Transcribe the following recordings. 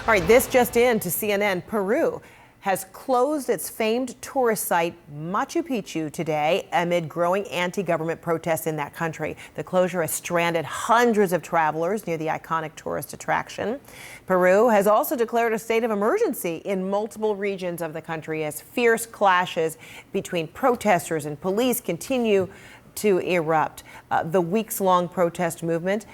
All right, this just in to CNN. Peru has closed its famed tourist site Machu Picchu today amid growing anti-government protests in that country. The closure has stranded hundreds of travelers near the iconic tourist attraction. Peru has also declared a state of emergency in multiple regions of the country as fierce clashes between protesters and police continue to erupt. The weeks-long protest movement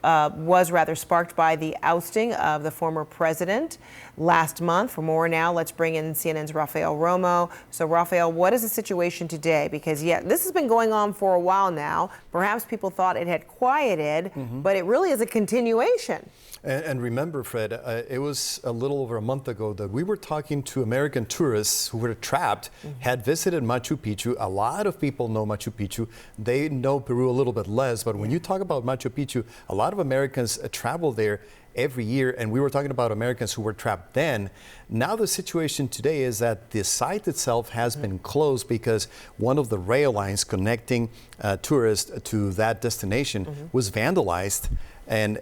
was rather sparked by the ousting of the former president last month. For more now, let's bring in CNN's Rafael Romo. So Rafael, what is the situation today? Because this has been going on for a while now. Perhaps people thought it had quieted, but it really is a continuation. And remember, Fred, it was a little over a month ago that we were talking to American tourists who were trapped, had visited Machu Picchu. A lot of people know Machu Picchu. They know Peru a little bit less, but when you talk about Machu Picchu, a lot of Americans travel there every year, and we were talking about Americans who were trapped then. Now the situation today is that the site itself has been closed because one of the rail lines connecting tourists to that destination was vandalized, and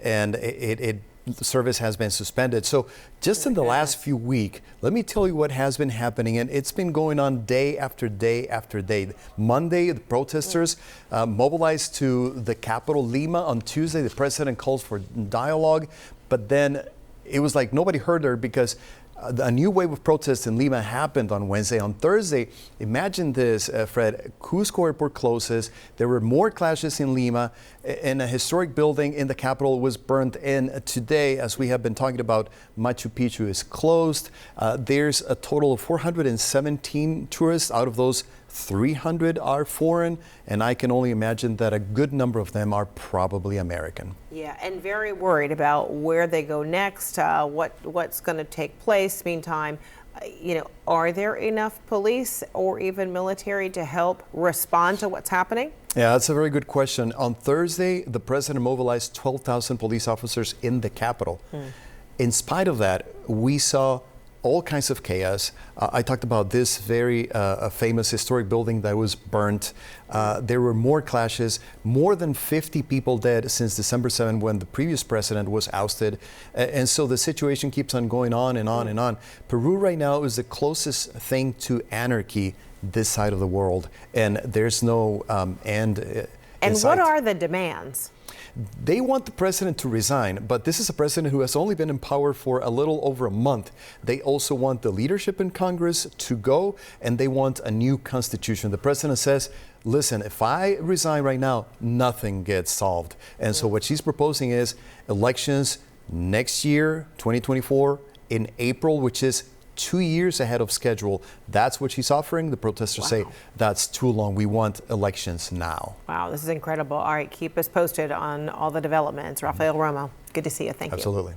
service has been suspended. So just in the last few weeks, let me tell you what has been happening, and it's been going on day after day after day. Monday, the protesters mobilized to the capital, Lima. On Tuesday, the president calls for dialogue, but then it was like nobody heard her because a new wave of protests in Lima happened on Wednesday. On Thursday, imagine this, Fred, Cusco airport closes. There were more clashes in Lima, and a historic building in the capital was burned in. Today, as we have been talking about, Machu Picchu is closed. There's a total of 417 tourists. Out of those, 300 are foreign, and I can only imagine that a good number of them are probably American. Yeah, and very worried about where they go next, what's going to take place. Meantime, are there enough police or even military to help respond to what's happening? Yeah, that's a very good question. On Thursday, the president mobilized 12,000 police officers in the capital. In spite of that, we saw all kinds of chaos. I talked about this very famous historic building that was burnt. There were more clashes, more than 50 people dead since December 7 when the previous president was ousted. And so the situation keeps on going on and on and on. Peru right now is the closest thing to anarchy this side of the world, and there's no end. And what are the demands? They want the president to resign, but this is a president who has only been in power for a little over a month. They also want the leadership in Congress to go, and they want a new constitution. The president says, listen, if I resign right now, nothing gets solved. And so what she's proposing is elections next year, 2024, in April, which is 2 years ahead of schedule. That's what she's offering. The protesters say that's too long. We want elections now. Wow, this is incredible. All right, keep us posted on all the developments. Rafael Romo, good to see you. Thank you. Absolutely.